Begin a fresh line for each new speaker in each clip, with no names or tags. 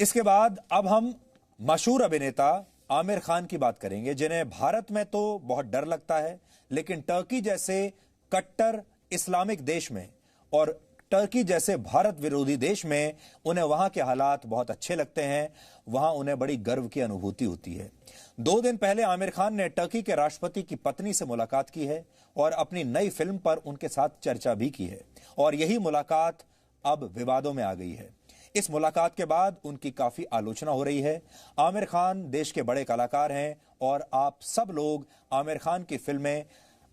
इसके बाद अब हम मशहूर अभिनेता आमिर खान की बात करेंगे, जिन्हें भारत में तो बहुत डर लगता है, लेकिन टर्की जैसे कट्टर इस्लामिक देश में और टर्की जैसे भारत विरोधी देश में उन्हें वहां के हालात बहुत अच्छे लगते हैं। वहां उन्हें बड़ी गर्व की अनुभूति होती है। 2 दिन पहले आमिर खान ने टर्की के राष्ट्रपति की पत्नी से मुलाकात की है और अपनी नई फिल्म पर उनके साथ चर्चा भी की है, और यही मुलाकात अब विवादों में आ गई है। इस मुलाकात के बाद उनकी काफी आलोचना हो रही है। आमिर खान देश के बड़े कलाकार हैं और आप सब लोग आमिर खान की फिल्में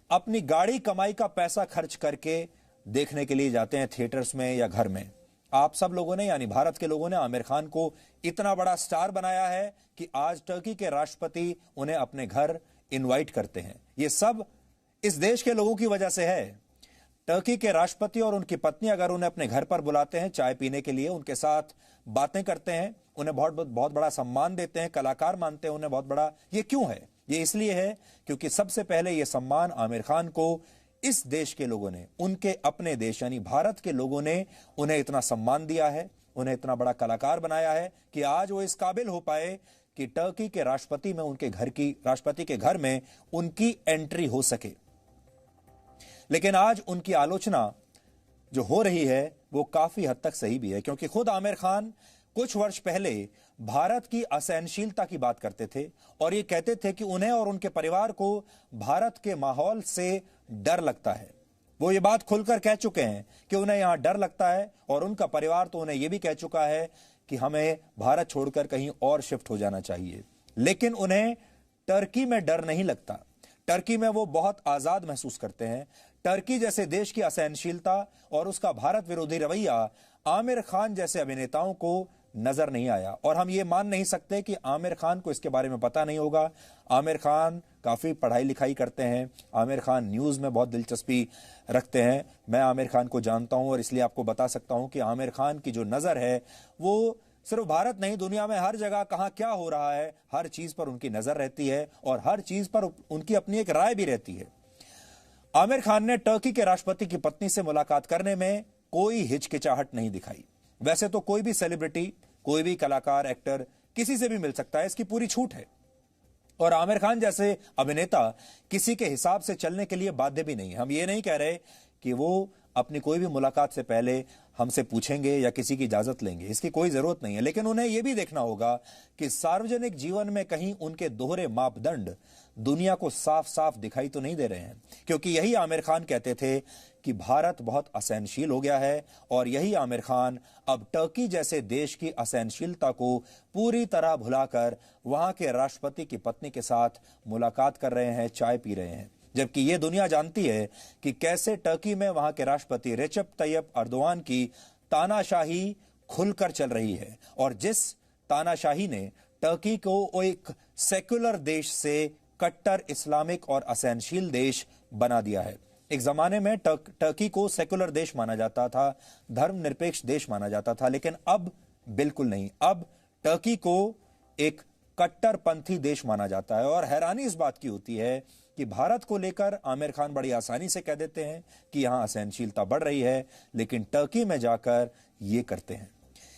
अपनी गाड़ी कमाई का पैसा खर्च करके देखने के लिए जाते हैं, थिएटर्स में या घर में। आप सब लोगों ने, यानी भारत के लोगों ने, आमिर खान को इतना बड़ा स्टार बनाया है कि आज टर्की के राष्ट्रपति उन्हें अपने घर इनवाइट करते हैं। यह सब इस देश के लोगों की वजह से है। टर्की के राष्ट्रपति और उनकी पत्नी अगर उन्हें अपने घर पर बुलाते हैं चाय पीने के लिए, उनके साथ बातें करते हैं, उन्हें बहुत बड़ा सम्मान देते हैं, कलाकार मानते हैं उन्हें बहुत बड़ा, ये क्यों है? ये इसलिए है क्योंकि सबसे पहले यह सम्मान आमिर खान को इस देश के लोगों ने, उनके अपने देश यानी भारत के लोगों ने उन्हें इतना सम्मान दिया है, उन्हें इतना बड़ा कलाकार बनाया है कि आज वो इस काबिल हो पाए कि टर्की के राष्ट्रपति के घर में उनकी एंट्री हो सके। लेकिन आज उनकी आलोचना जो हो रही है वो काफी हद तक सही भी है, क्योंकि खुद आमिर खान कुछ वर्ष पहले भारत की असहनशीलता की बात करते थे और ये कहते थे कि उन्हें और उनके परिवार को भारत के माहौल से डर लगता है। वो ये बात खुलकर कह चुके हैं कि उन्हें यहां डर लगता है, और उनका परिवार तो उन्हें यह भी कह चुका है कि हमें भारत छोड़कर कहीं और शिफ्ट हो जाना चाहिए। लेकिन उन्हें टर्की में डर नहीं लगता। टर्की में वो बहुत आजाद महसूस करते हैं। टर्की जैसे देश की असहनशीलता और उसका भारत विरोधी रवैया आमिर खान जैसे अभिनेताओं को नजर नहीं आया, और हम ये मान नहीं सकते कि आमिर खान को इसके बारे में पता नहीं होगा। आमिर खान काफी पढ़ाई लिखाई करते हैं, आमिर खान न्यूज में बहुत दिलचस्पी रखते हैं। मैं आमिर खान को जानता हूं और इसलिए आपको बता सकता हूं कि आमिर खान की जो नजर है वो सिर्फ भारत नहीं, दुनिया में हर जगह कहां क्या हो रहा है, हर चीज पर उनकी नजर रहती है और हर चीज पर उनकी अपनी एक राय भी रहती है। आमिर खान ने टर्की के राष्ट्रपति की पत्नी से मुलाकात करने में कोई हिचकिचाहट नहीं दिखाई। वैसे तो कोई भी सेलिब्रिटी, कोई भी कलाकार, एक्टर किसी से भी मिल सकता है, इसकी पूरी छूट है, और आमिर खान जैसे अभिनेता किसी के हिसाब से चलने के लिए बाध्य भी नहीं है। हम ये नहीं कह रहे कि वो अपनी कोई भी मुलाकात से पहले हमसे पूछेंगे या किसी की इजाजत लेंगे, इसकी कोई जरूरत नहीं है। लेकिन उन्हें यह भी देखना होगा कि सार्वजनिक जीवन में कहीं उनके दोहरे मापदंड दुनिया को साफ साफ दिखाई तो नहीं दे रहे हैं, क्योंकि यही आमिर खान कहते थे कि भारत बहुत असहनशील हो गया है, और यही आमिर खान अब टर्की जैसे देश की असहनशीलता को पूरी तरह भुलाकर वहां के राष्ट्रपति की पत्नी के साथ मुलाकात कर रहे हैं, चाय पी रहे हैं। जबकि यह दुनिया जानती है कि कैसे टर्की में वहां के राष्ट्रपति रेचेप तैयप अर्दोआन की तानाशाही खुलकर चल रही है, और जिस तानाशाही ने टर्की को एक सेक्युलर देश से कट्टर इस्लामिक और असहनशील देश बना दिया है। एक जमाने में टर्की को सेक्युलर देश माना जाता था, धर्मनिरपेक्ष देश माना जाता था, लेकिन अब बिल्कुल नहीं। अब टर्की को एक कट्टरपंथी देश माना जाता है, और हैरानी इस बात की होती है कि भारत को लेकर आमिर खान बड़ी आसानी से कह देते हैं कि यहां असहनशीलता बढ़ रही है, लेकिन टर्की में जाकर ये करते हैं।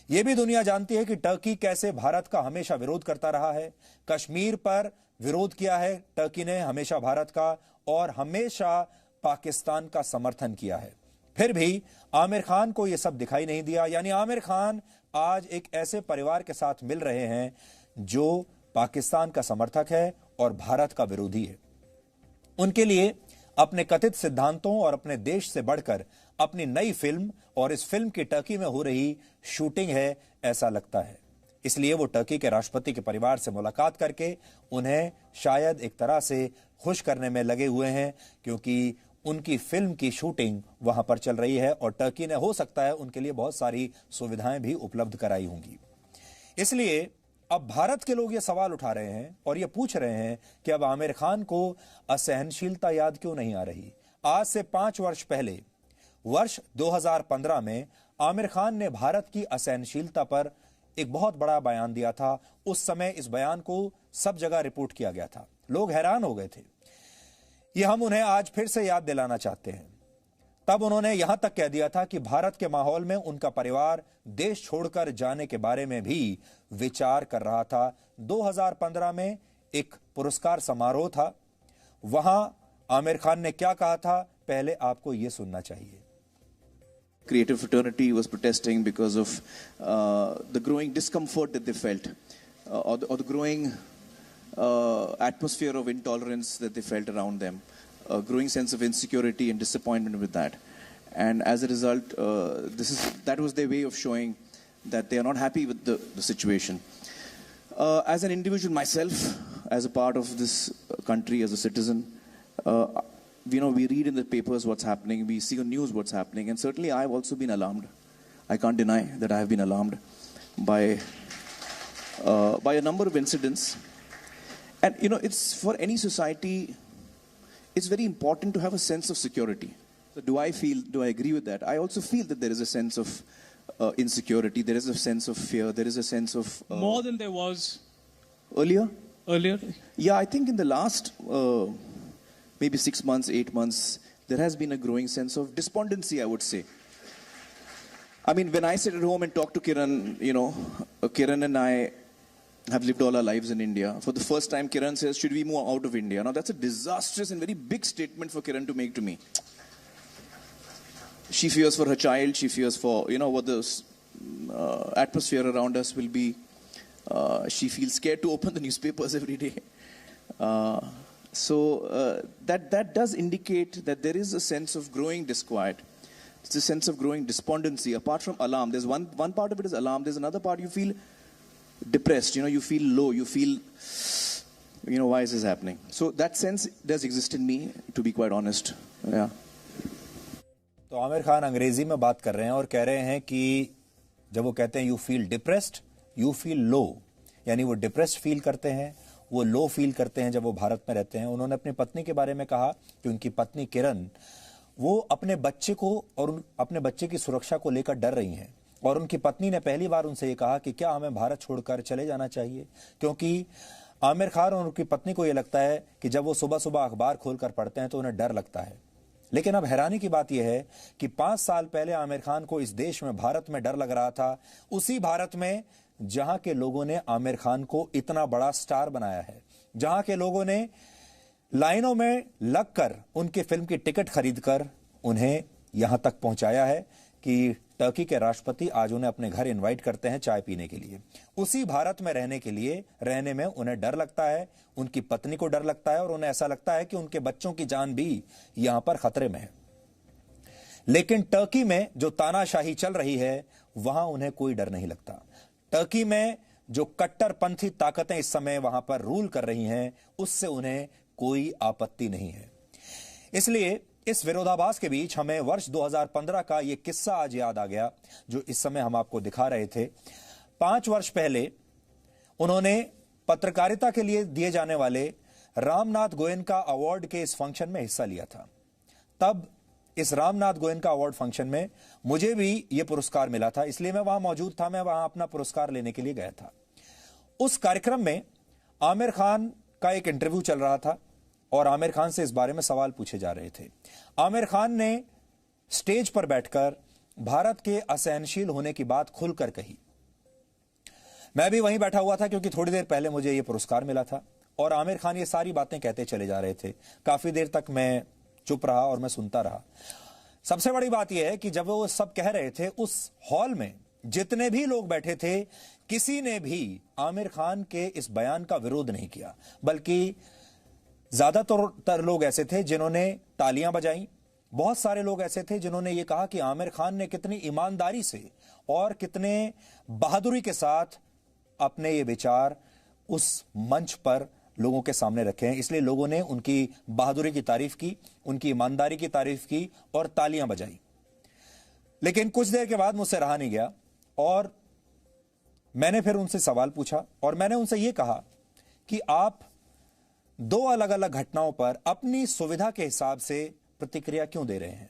यह भी दुनिया जानती है कि टर्की कैसे भारत का हमेशा विरोध करता रहा है। कश्मीर पर विरोध किया है टर्की ने हमेशा भारत का, और हमेशा पाकिस्तान का समर्थन किया है। फिर भी आमिर खान को यह सब दिखाई नहीं दिया। यानी आमिर खान आज एक ऐसे परिवार के साथ मिल रहे हैं जो पाकिस्तान का समर्थक है और भारत का विरोधी है। उनके लिए अपने कथित सिद्धांतों और अपने देश से बढ़कर अपनी नई फिल्म और इस फिल्म की टर्की में हो रही शूटिंग है, ऐसा लगता है। इसलिए वो टर्की के राष्ट्रपति के परिवार से मुलाकात करके उन्हें शायद एक तरह से खुश करने में लगे हुए हैं, क्योंकि उनकी फिल्म की शूटिंग वहां पर चल रही है और टर्की ने हो सकता है उनके लिए बहुत सारी सुविधाएं भी उपलब्ध कराई होंगी। इसलिए अब भारत के लोग ये सवाल उठा रहे हैं और ये पूछ रहे हैं कि अब आमिर खान को असहनशीलता याद क्यों नहीं आ रही। आज से 5 वर्ष पहले, वर्ष 2015 में आमिर खान ने भारत की असहनशीलता पर एक बहुत बड़ा बयान दिया था। उस समय इस बयान को सब जगह रिपोर्ट किया गया था, लोग हैरान हो गए थे। ये हम उन्हें आज फिर से याद दिलाना चाहते हैं। तब उन्होंने यहां तक कह दिया था कि भारत के माहौल में उनका परिवार देश छोड़कर जाने के बारे में भी विचार कर रहा था। 2015 में एक पुरस्कार समारोह था, वहां आमिर खान ने क्या कहा था, पहले आपको यह सुनना चाहिए।
Creative fraternity was protesting because of the growing discomfort that they felt, or the growing atmosphere of intolerance that they felt around them, a growing sense of insecurity and disappointment with that. And as a result, that was their way of showing that they are not happy with the situation. As an individual myself, as a part of this country, as a citizen, we read in the papers what's happening, we see on news what's happening, and certainly I've also been alarmed. I can't deny that I have been alarmed by a number of incidents. And it's for any society, it's very important to have a sense of security. So do I agree with that? I also feel that there is a sense of insecurity, there is a sense of fear, there is a sense of...
More than there was...
Earlier?
Yeah,
I think in the last... maybe 6 months, 8 months, there has been a growing sense of despondency, I would say. I mean, when I sit at home and talk to Kiran, Kiran and I have lived all our lives in India. For the first time, Kiran says, should we move out of India? Now, that's a disastrous and very big statement for Kiran to make to me. She fears for her child, she fears for, what the atmosphere around us will be. She feels scared to open the newspapers every day. So that does indicate that there is a sense of growing disquiet. It's a sense of growing despondency. Apart from alarm, there's one part of it is alarm. There's another part you feel depressed. You feel low. You feel, why is this happening? So that sense does exist in me, to be quite honest. Yeah.
तो आमिर खान अंग्रेजी में बात कर रहे हैं और कह रहे हैं कि जब वो कहते हैं you feel depressed, you feel low, यानी वो डिप्रेस्ड फील करते हैं, वो लो फील करते हैं जब वो भारत में रहते हैं। उन्होंने अपनी पत्नी के बारे में कहा कि उनकी पत्नी किरण, वो अपने बच्चे को और अपने बच्चे की सुरक्षा को लेकर डर रही हैं, और उनकी पत्नी ने पहली बार उनसे ये कहा कि क्या हमें भारत छोड़कर चले जाना चाहिए, क्योंकि आमिर खान और उनकी पत्नी को ये लगता है कि जब वो सुबह सुबह अखबार खोलकर पढ़ते हैं तो उन्हें डर लगता है। लेकिन अब हैरानी की बात यह है कि 5 साल पहले आमिर खान को इस देश में, भारत में डर लग रहा था, उसी भारत में जहां के लोगों ने आमिर खान को इतना बड़ा स्टार बनाया है, जहां के लोगों ने लाइनों में लगकर उनकी फिल्म की टिकट खरीदकर उन्हें यहां तक पहुंचाया है कि टर्की के राष्ट्रपति आज उन्हें अपने घर इनवाइट करते हैं चाय पीने के लिए। उसी भारत में रहने में उन्हें डर लगता है, उनकी पत्नी को डर लगता है, और उन्हें ऐसा लगता है कि उनके बच्चों की जान भी यहां पर खतरे में है। लेकिन टर्की में जो तानाशाही चल रही है, वहां उन्हें कोई डर नहीं लगता। टर्की में जो कट्टरपंथी ताकतें इस समय वहां पर रूल कर रही हैं, उससे उन्हें कोई आपत्ति नहीं है। इसलिए इस विरोधाभास के बीच हमें वर्ष 2015 का यह किस्सा आज याद आ गया, जो इस समय हम आपको दिखा रहे थे। 5 वर्ष पहले उन्होंने पत्रकारिता के लिए दिए जाने वाले रामनाथ गोयनका अवार्ड के इस फंक्शन में हिस्सा लिया था। तब इस रामनाथ गोयनका अवार्ड फंक्शन में मुझे भी यह पुरस्कार मिला था, इसलिए मैं वहां मौजूद था, मैं वहां अपना पुरस्कार लेने के लिए गया था। उस कार्यक्रम में आमिर खान का एक इंटरव्यू चल रहा था और आमिर खान से इस बारे में सवाल पूछे जा रहे थे। आमिर खान ने स्टेज पर बैठकर भारत के असहनशील होने की बात खुलकर कही। मैं भी वहीं बैठा हुआ था क्योंकि थोड़ी देर पहले मुझे यह पुरस्कार मिला था, और आमिर खान ये सारी बातें कहते चले जा रहे थे। काफी देर तक मैं चुप रहा और मैं सुनता रहा। सबसे बड़ी बात यह है कि जब वो सब कह रहे थे, उस हॉल में जितने भी लोग बैठे थे, किसी ने भी आमिर खान के इस बयान का विरोध नहीं किया, बल्कि ज्यादातर लोग ऐसे थे जिन्होंने तालियां बजाई। बहुत सारे लोग ऐसे थे जिन्होंने यह कहा कि आमिर खान ने कितनी ईमानदारी से और कितने बहादुरी के साथ अपने ये विचार उस मंच पर लोगों के सामने रखे हैं। इसलिए लोगों ने उनकी बहादुरी की तारीफ की, उनकी ईमानदारी की तारीफ की और तालियां बजाई। लेकिन कुछ देर के बाद मुझसे रहा नहीं गया और मैंने फिर उनसे सवाल पूछा, और मैंने उनसे यह कहा कि आप 2 अलग अलग घटनाओं पर अपनी सुविधा के हिसाब से प्रतिक्रिया क्यों दे रहे हैं।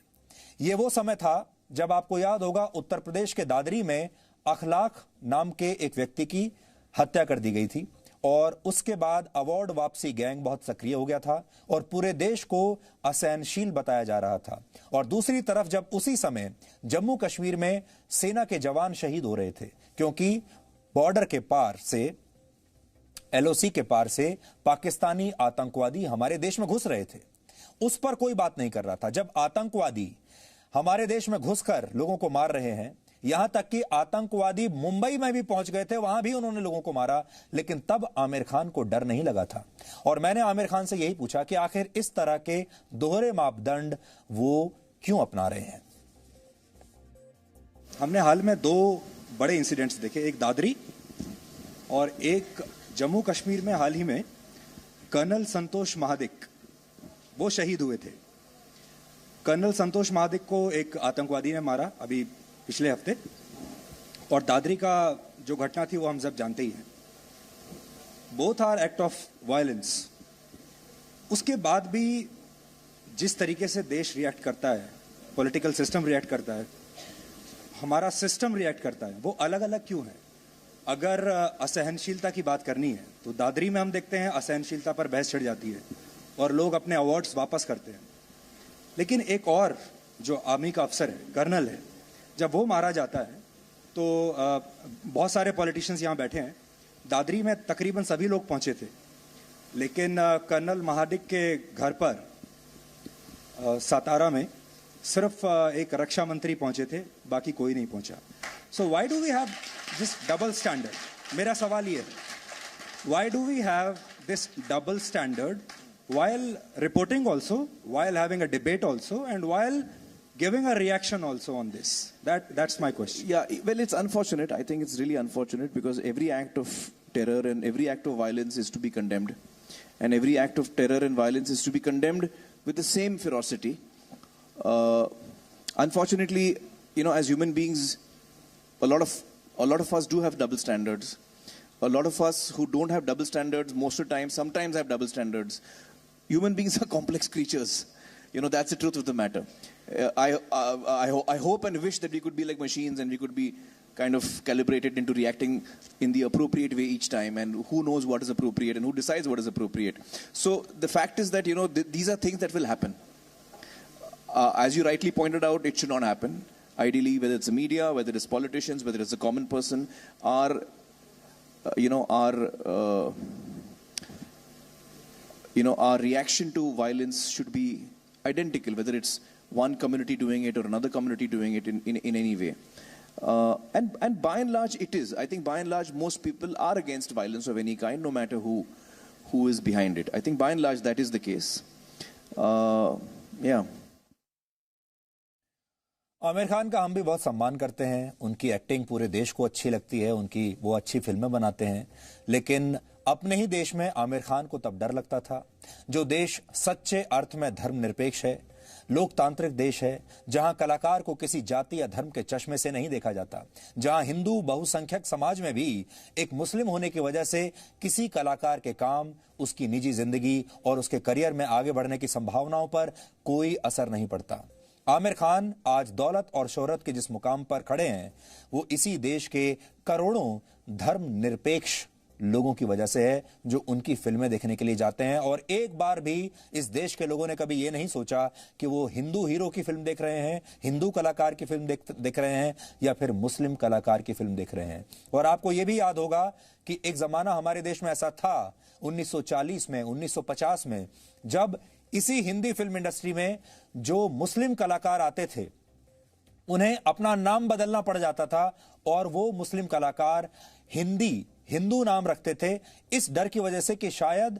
यह वो समय था जब, आपको याद होगा, उत्तर प्रदेश के दादरी में अखलाक नाम के एक व्यक्ति की हत्या कर दी गई थी, और उसके बाद अवार्ड वापसी गैंग बहुत सक्रिय हो गया था और पूरे देश को असहनशील बताया जा रहा था। और दूसरी तरफ जब उसी समय जम्मू कश्मीर में सेना के जवान शहीद हो रहे थे क्योंकि बॉर्डर के पार से, एलओसी के पार से पाकिस्तानी आतंकवादी हमारे देश में घुस रहे थे, उस पर कोई बात नहीं कर रहा था। जब आतंकवादी हमारे देश में घुसकर लोगों को मार रहे हैं, यहां तक कि आतंकवादी मुंबई में भी पहुंच गए थे, वहां भी उन्होंने लोगों को मारा, लेकिन तब आमिर खान को डर नहीं लगा था। और मैंने आमिर खान से यही पूछा कि आखिर इस तरह के दोहरे मापदंड वो क्यों अपना रहे हैं।
हमने हाल में 2 बड़े इंसिडेंट्स देखे, एक दादरी और एक जम्मू कश्मीर में हाल ही में कर्नल संतोष महादिक, वो शहीद हुए थे। कर्नल संतोष महादिक को एक आतंकवादी ने मारा अभी पिछले हफ्ते, और दादरी का जो घटना थी वो हम सब जानते ही हैं। Both are act of violence. उसके बाद भी जिस तरीके से देश रिएक्ट करता है, पॉलिटिकल सिस्टम रिएक्ट करता है, हमारा सिस्टम रिएक्ट करता है, वो अलग अलग क्यों है? अगर असहनशीलता की बात करनी है तो दादरी में हम देखते हैं असहनशीलता पर बहस छिड़ जाती है और लोग अपने अवार्ड्स वापस करते हैं। लेकिन एक और जो आर्मी का अफसर है, कर्नल है, जब वो मारा जाता है तो बहुत सारे पॉलिटिशियंस यहाँ बैठे हैं, दादरी में तकरीबन सभी लोग पहुंचे थे, लेकिन कर्नल महादिक के घर पर सातारा में सिर्फ एक रक्षा मंत्री पहुंचे थे, बाकी कोई नहीं पहुंचा। So why do we have this double standard? मेरा सवाल ये है, why do we have this double standard while reporting also, while having a debate also, and while giving a reaction also on this? That's my question.
Yeah, well, it's unfortunate. I think it's really unfortunate because every act of terror and every act of violence is to be condemned. And every act of terror and violence is to be condemned with the same ferocity. Unfortunately, as human beings, a lot of us do have double standards. A lot of us who don't have double standards, most of the time, sometimes have double standards. Human beings are complex creatures. That's the truth of the matter. I hope and wish that we could be like machines and we could be kind of calibrated into reacting in the appropriate way each time. And who knows what is appropriate and who decides what is appropriate. So the fact is that, these are things that will happen. As you rightly pointed out, it should not happen. Ideally, whether it's the media, whether it's politicians, whether it's a common person, our reaction to violence should be identical, whether it's one community doing it or another community doing it in any way. And by and large, it is. I think by and large, most people are against violence of any kind, no matter who is behind it. I think by and large, that is the case. Yeah.
Aamir Khan का हम भी बहुत सम्मान करते हैं, उनकी acting पूरे देश को अच्छी लगती है, वो अच्छी फिल्में बनाते हैं, लेकिन अपने ही देश में आमिर खान को तब डर लगता था जो देश सच्चे अर्थ में धर्मनिरपेक्ष है, लोकतांत्रिक देश है, जहां कलाकार को किसी जाति या धर्म के चश्मे से नहीं देखा जाता, जहां हिंदू बहुसंख्यक समाज में भी एक मुस्लिम होने की वजह से किसी कलाकार के काम, उसकी निजी जिंदगी और उसके करियर में आगे बढ़ने की संभावनाओं पर कोई असर नहीं पड़ता। आमिर खान आज दौलत और शोहरत के जिस मुकाम पर खड़े हैं, वो इसी देश के करोड़ों धर्मनिरपेक्ष लोगों की वजह से है जो उनकी फिल्में देखने के लिए जाते हैं। और एक बार भी इस देश के लोगों ने कभी ये नहीं सोचा कि वो हिंदू हीरो की फिल्म देख रहे हैं, हिंदू कलाकार की फिल्म देख रहे हैं या फिर मुस्लिम कलाकार की फिल्म देख रहे हैं। और आपको ये भी याद होगा कि एक जमाना हमारे देश में ऐसा था 1940 में, 1950 में, जब इसी हिंदी फिल्म इंडस्ट्री में जो मुस्लिम कलाकार आते थे उन्हें अपना नाम बदलना पड़ जाता था और वो मुस्लिम कलाकार हिंदू नाम रखते थे, इस डर की वजह से कि शायद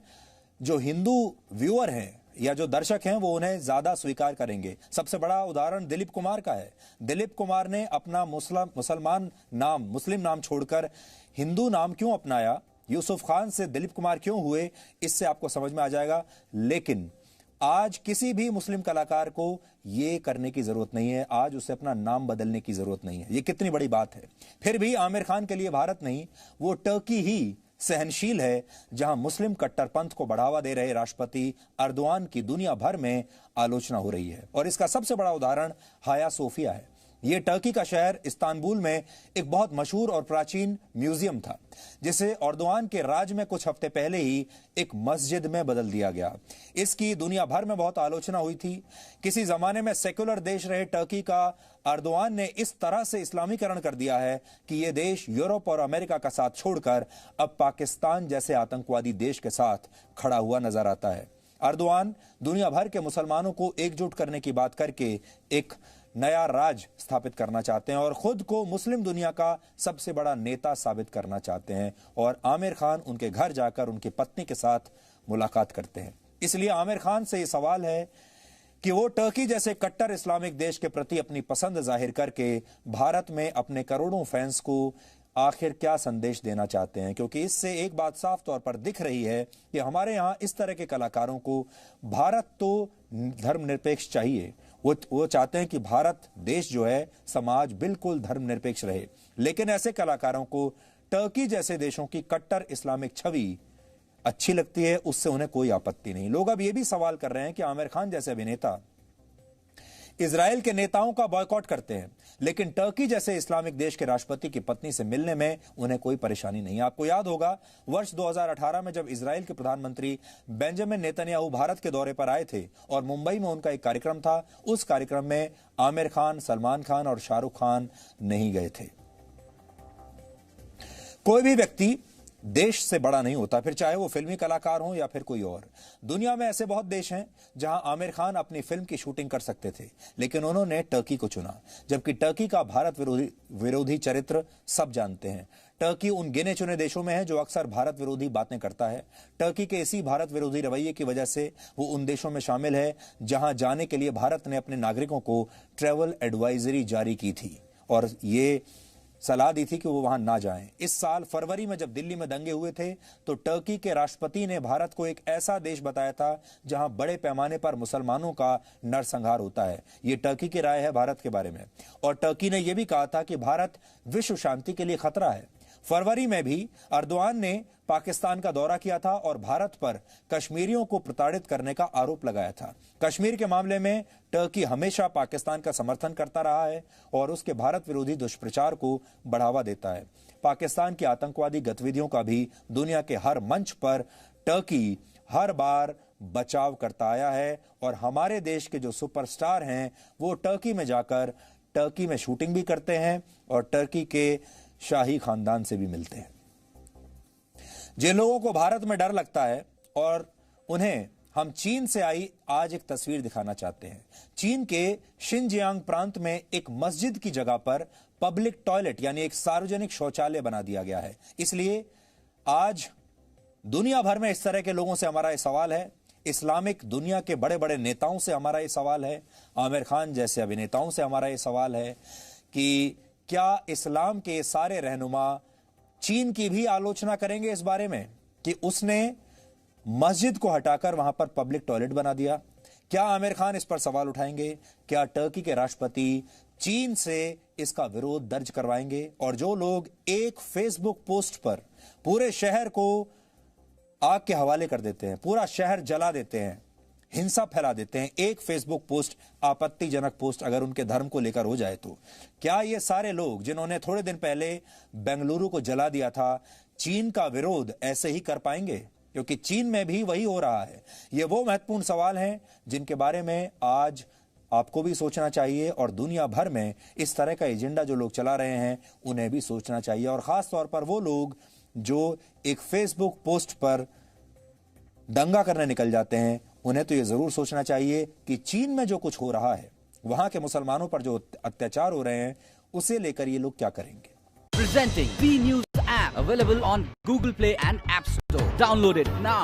जो हिंदू व्यूअर हैं या जो दर्शक हैं वो उन्हें ज्यादा स्वीकार करेंगे। सबसे बड़ा उदाहरण दिलीप कुमार का है। दिलीप कुमार ने अपना मुस्लिम नाम छोड़कर हिंदू नाम क्यों अपनाया, यूसुफ खान से दिलीप कुमार क्यों हुए, इससे आपको समझ में आ जाएगा। लेकिन आज किसी भी मुस्लिम कलाकार को यह करने की जरूरत नहीं है, आज उसे अपना नाम बदलने की जरूरत नहीं है। यह कितनी बड़ी बात है। फिर भी आमिर खान के लिए भारत नहीं, वो टर्की ही सहनशील है, जहां मुस्लिम कट्टरपंथ को बढ़ावा दे रहे राष्ट्रपति अर्दोआन की दुनिया भर में आलोचना हो रही है। और इसका सबसे बड़ा उदाहरण हाया सोफिया है। ये टर्की का शहर इस्तांबुल में एक बहुत मशहूर और प्राचीन म्यूजियम था, जिसे एर्दोगान के राज में कुछ हफ्ते पहले ही एक मस्जिद में बदल दिया गया। इसकी दुनिया भर में बहुत आलोचना हुई थी। किसी जमाने में सेक्युलर देश रहे टर्की का एर्दोगान ने इस तरह से इस्लामीकरण कर दिया है कि यह देश यूरोप और अमेरिका का साथ छोड़कर अब पाकिस्तान जैसे आतंकवादी देश के साथ खड़ा हुआ नजर आता है। एर्दोगान दुनिया भर के मुसलमानों को एकजुट करने की बात करके एक नया राज स्थापित करना चाहते हैं और खुद को मुस्लिम दुनिया का सबसे बड़ा नेता साबित करना चाहते हैं। और आमिर खान उनके घर जाकर उनकी पत्नी के साथ मुलाकात करते हैं। इसलिए आमिर खान से यह सवाल है कि वो टर्की जैसे कट्टर इस्लामिक देश के प्रति अपनी पसंद जाहिर करके भारत में अपने करोड़ों फैंस को आखिर क्या संदेश देना चाहते हैं, क्योंकि इससे एक बात साफ तौर पर दिख रही है कि हमारे यहां इस तरह के कलाकारों को भारत तो धर्मनिरपेक्ष चाहिए, वो चाहते हैं कि भारत देश जो है समाज बिल्कुल धर्मनिरपेक्ष रहे, लेकिन ऐसे कलाकारों को टर्की जैसे देशों की कट्टर इस्लामिक छवि अच्छी लगती है, उससे उन्हें कोई आपत्ति नहीं। लोग अब यह भी सवाल कर रहे हैं कि आमिर खान जैसे अभिनेता इजराइल के नेताओं का बॉयकॉट करते हैं, लेकिन टर्की जैसे इस्लामिक देश के राष्ट्रपति की पत्नी से मिलने में उन्हें कोई परेशानी नहीं। आपको याद होगा वर्ष 2018 में जब इजराइल के प्रधानमंत्री बेंजामिन नेतन्याहू भारत के दौरे पर आए थे और मुंबई में उनका एक कार्यक्रम था, उस कार्यक्रम में आमिर खान, सलमान खान और शाहरुख खान नहीं गए थे। कोई भी व्यक्ति देश से बड़ा नहीं होता, फिर चाहे वो फिल्मी कलाकार हो या फिर कोई और। दुनिया में ऐसे बहुत देश हैं जहां आमिर खान अपनी फिल्म की शूटिंग कर सकते थे, लेकिन उन्होंने टर्की को चुना, जबकि टर्की का भारत विरोधी चरित्र सब जानते हैं। टर्की उन गिने चुने देशों में है जो अक्सर भारत विरोधी बातें करता है। टर्की के इसी भारत विरोधी रवैये की वजह से वो उन देशों में शामिल है जहां जाने के लिए भारत ने अपने नागरिकों को ट्रैवल एडवाइजरी जारी की थी और ये सलाह दी थी कि वो वहां ना जाएं। इस साल फरवरी में जब दिल्ली में दंगे हुए थे तो टर्की के राष्ट्रपति ने भारत को एक ऐसा देश बताया था जहां बड़े पैमाने पर मुसलमानों का नरसंहार होता है। ये टर्की की राय है भारत के बारे में। और टर्की ने यह भी कहा था कि भारत विश्व शांति के लिए खतरा है। फरवरी में भी एर्दोगान ने पाकिस्तान का दौरा किया था और भारत पर कश्मीरियों को प्रताड़ित करने का आरोप लगाया था। कश्मीर के मामले में टर्की हमेशा पाकिस्तान का समर्थन करता रहा है और उसके भारत विरोधी दुष्प्रचार को बढ़ावा देता है। पाकिस्तान की आतंकवादी गतिविधियों का भी दुनिया के हर मंच पर टर्की हर बार बचाव करता आया है और हमारे देश के जो सुपरस्टार हैं वो टर्की में जाकर टर्की में शूटिंग भी करते हैं और टर्की के शाही खानदान से भी मिलते हैं। जिन लोगों को भारत में डर लगता है और उन्हें हम चीन से आई आज एक तस्वीर दिखाना चाहते हैं। चीन के शिनजियांग प्रांत में एक मस्जिद की जगह पर पब्लिक टॉयलेट यानी एक सार्वजनिक शौचालय बना दिया गया है। इसलिए आज दुनिया भर में इस तरह के लोगों से हमारा यह सवाल है, इस्लामिक दुनिया के बड़े बड़े नेताओं से हमारा यह सवाल है, आमिर खान जैसे अभिनेताओं से हमारा यह सवाल है कि क्या इस्लाम के सारे रहनुमा चीन की भी आलोचना करेंगे इस बारे में कि उसने मस्जिद को हटाकर वहां पर पब्लिक टॉयलेट बना दिया? क्या आमिर खान इस पर सवाल उठाएंगे? क्या टर्की के राष्ट्रपति चीन से इसका विरोध दर्ज करवाएंगे? और जो लोग एक फेसबुक पोस्ट पर पूरे शहर को आग के हवाले कर देते हैं, पूरा शहर जला देते हैं, हिंसा फैला देते हैं, एक फेसबुक पोस्ट आपत्तिजनक पोस्ट अगर उनके धर्म को लेकर हो जाए तो क्या ये सारे लोग जिन्होंने थोड़े दिन पहले बेंगलुरु को जला दिया था चीन का विरोध ऐसे ही कर पाएंगे? क्योंकि चीन में भी वही हो रहा है। ये वो महत्वपूर्ण सवाल हैं जिनके बारे में आज आपको भी सोचना चाहिए और दुनिया भर में इस तरह का एजेंडा जो लोग चला रहे हैं उन्हें भी सोचना चाहिए। और खास तौर पर वो लोग जो एक फेसबुक पोस्ट पर दंगा करने निकल जाते हैं, उन्हें तो यह जरूर सोचना चाहिए कि चीन में जो कुछ हो रहा है, वहां के मुसलमानों पर जो अत्याचार हो रहे हैं, उसे लेकर ये लोग क्या करेंगे।
Presenting B News app available on Google Play and App Store. Download it now.